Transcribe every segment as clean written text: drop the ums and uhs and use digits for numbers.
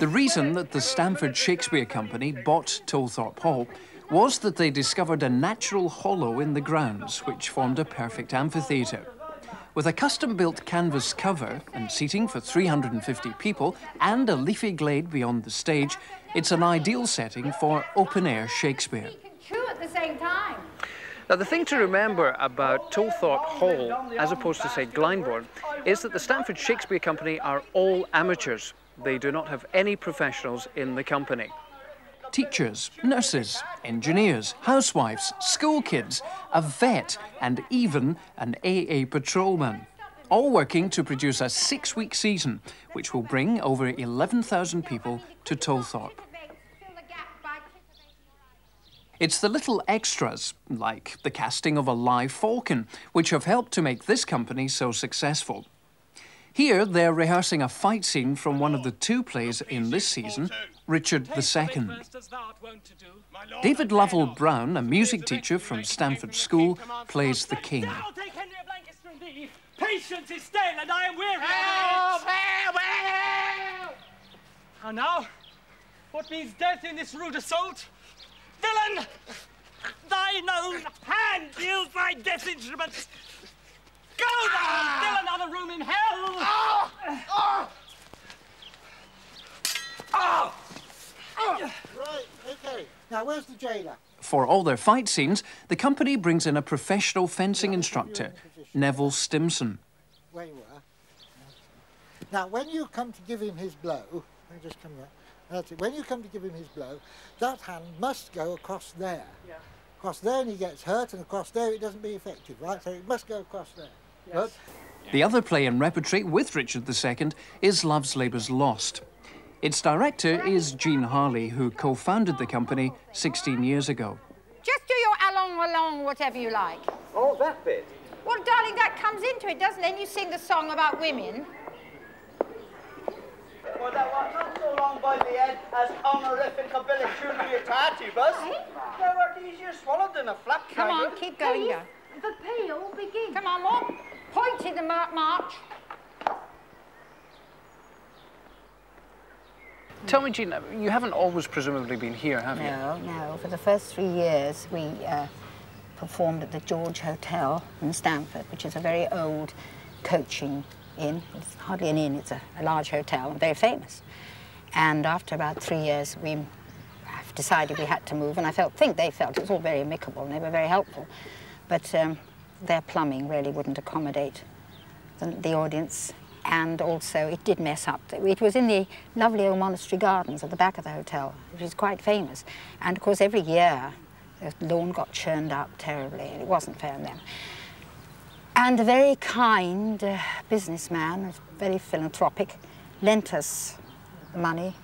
The reason that the Stamford Shakespeare Company bought Tolethorpe Hall was that they discovered a natural hollow in the grounds which formed a perfect amphitheatre. With a custom-built canvas cover and seating for 350 people and a leafy glade beyond the stage, it's an ideal setting for open-air Shakespeare. You can chew at the same time. Now, the thing to remember about Tolethorpe Hall, as opposed to, say, Glyndebourne, is that the Stamford Shakespeare Company are all amateurs. They do not have any professionals in the company. Teachers, nurses, engineers, housewives, school kids, a vet, and even an AA patrolman. All working to produce a 6-week season, which will bring over 11,000 people to Tolethorpe. It's the little extras, like the casting of a live falcon, which have helped to make this company so successful. Here, they're rehearsing a fight scene from one of the 2 plays in this season, Richard II. David Lovell Brown, a music teacher from Stamford School, plays the king. Patience is stale, and I am weary. And now, what means death in this rude assault? Villain! Thine own hand deals thy death instruments. Go down, fill another room in hell! Right, okay. Now, where's the jailer? For all their fight scenes, the company brings in a professional fencing instructor, Neville Stimson. Where you were. Now, when you come to give him his blow, let me just come there. That's it. When you come to give him his blow, that hand must go across there. Yeah. Across there, and he gets hurt, and across there, it doesn't be effective, right? So it must go across there. Yes. The other play in repertory with Richard II is Love's Labour's Lost. Its director is Jean Harley, who co-founded the company 16 years ago. Just do your along, whatever you like. Oh, that bit? Well, darling, that comes into it, doesn't it? Then you sing the song about women. Well, that was not so long by the head as honorific ability attitude, bus. They were easier swallowed than a flap. Come on, keep going, girl. The play all begins. Come on, Mom. Point in the march. Tell me, Jean, you haven't always presumably been here, have you? No. For the first 3 years, we performed at the George Hotel in Stamford, which is a very old coaching inn. It's hardly an inn, it's a large hotel, and very famous. And after about 3 years, we decided we had to move, and they felt it was all very amicable, and they were very helpful. But their plumbing really wouldn't accommodate the audience. And also, it did mess up. It was in the lovely old monastery gardens at the back of the hotel, which is quite famous. And of course, every year, the lawn got churned up terribly, and it wasn't fair on them. And a very kind businessman, very philanthropic, lent us money,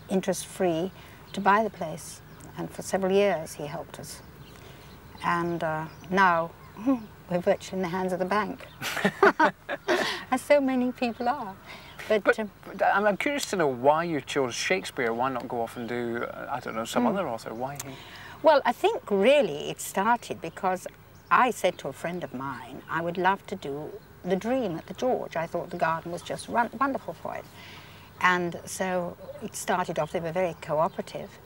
interest-free, to buy the place. And for several years, he helped us. And now, we're virtually in the hands of the bank, as so many people are. But I'm curious to know why you chose Shakespeare. Why not go off and do, I don't know, some other author? Why he? Well, I think really it started because I said to a friend of mine, I would love to do The Dream at the George. I thought the garden was just wonderful for it. And so it started off, they were very cooperative.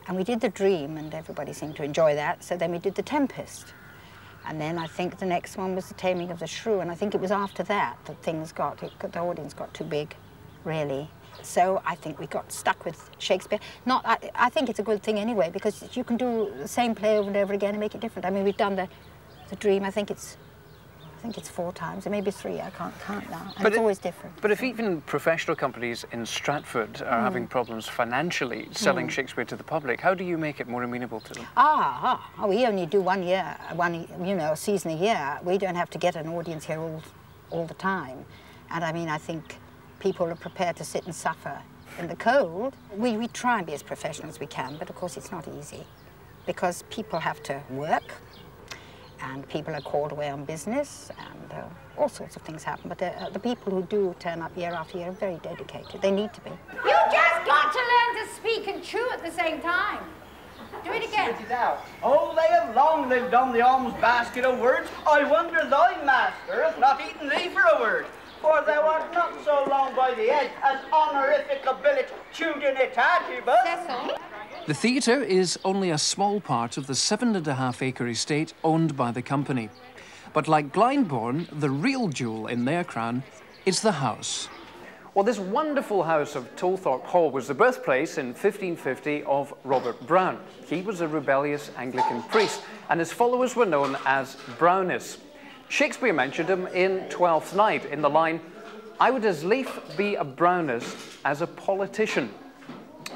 And we did The Dream, and everybody seemed to enjoy that. So then we did The Tempest. And then I think the next one was The Taming of the Shrew, and I think it was after that that the audience got too big, really. So I think we got stuck with Shakespeare. I think it's a good thing anyway, because you can do the same play over and over again and make it different. I mean, we've done the Dream, I think it's 4 times, or maybe 3, I can't count now, and it's always different. But if even professional companies in Stratford are having problems financially selling Shakespeare to the public, how do you make it more amenable to them? We only do a season a year. We don't have to get an audience here all the time. And I mean, I think people are prepared to sit and suffer in the cold. We try and be as professional as we can, but of course it's not easy, because people have to work, and people are called away on business, and all sorts of things happen. But the people who do turn up year after year are very dedicated. They need to be. You just got to learn to speak and chew at the same time. Do it again. Spit it out. Oh, they have long lived on the alms basket of words. I wonder thy master hath not eaten thee for a word. For thou art not so long by the head as honorific a billet tudinitatibus. Cecil? The theatre is only a small part of the 7.5-acre estate owned by the company. But like Glyndebourne, the real jewel in their crown is the house. Well, this wonderful house of Tolethorpe Hall was the birthplace in 1550 of Robert Brown. He was a rebellious Anglican priest, and his followers were known as Brownists. Shakespeare mentioned him in Twelfth Night in the line, "I would as lief be a Brownist as a politician."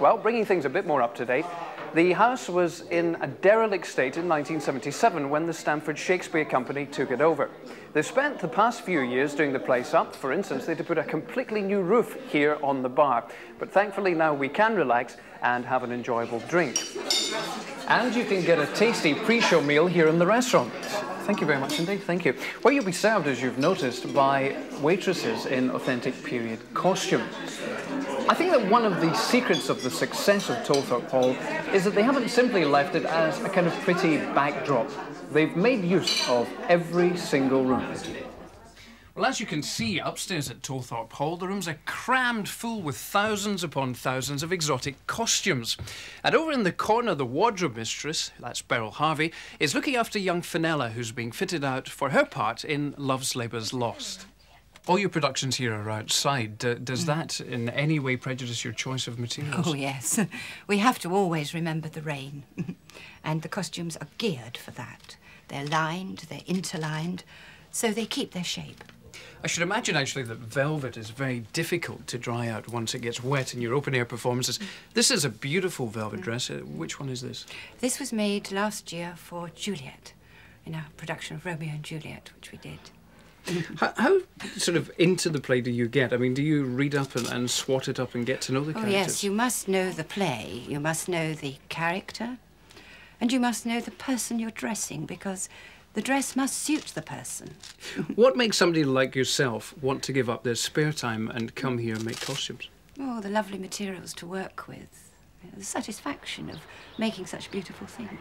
Well, bringing things a bit more up to date, the house was in a derelict state in 1977 when the Stamford Shakespeare Company took it over. They've spent the past few years doing the place up. For instance, they had to put a completely new roof here on the bar. But thankfully now we can relax and have an enjoyable drink. And you can get a tasty pre-show meal here in the restaurant. Thank you very much indeed, thank you. Where you'll be served, as you've noticed, by waitresses in authentic period costume. I think that one of the secrets of the success of Tolethorpe Hall is that they haven't simply left it as a kind of pretty backdrop. They've made use of every single room. Well, as you can see upstairs at Tolethorpe Hall, the rooms are crammed full with thousands upon thousands of exotic costumes. And over in the corner, the wardrobe mistress, that's Beryl Harvey, is looking after young Fenella, who's being fitted out for her part in Love's Labour's Lost. All your productions here are outside. Does that in any way prejudice your choice of materials? Oh, yes. We have to always remember the rain. And the costumes are geared for that. They're lined, they're interlined, so they keep their shape. I should imagine, actually, that velvet is very difficult to dry out once it gets wet in your open-air performances. This is a beautiful velvet dress. Which one is this? This was made last year for Juliet, in our production of Romeo and Juliet, which we did. How sort of into the play do you get? I mean, do you read up and swat it up and get to know the characters? Oh, yes, you must know the play, you must know the character, and you must know the person you're dressing, because the dress must suit the person. What makes somebody like yourself want to give up their spare time and come here and make costumes? Oh, the lovely materials to work with, the satisfaction of making such beautiful things.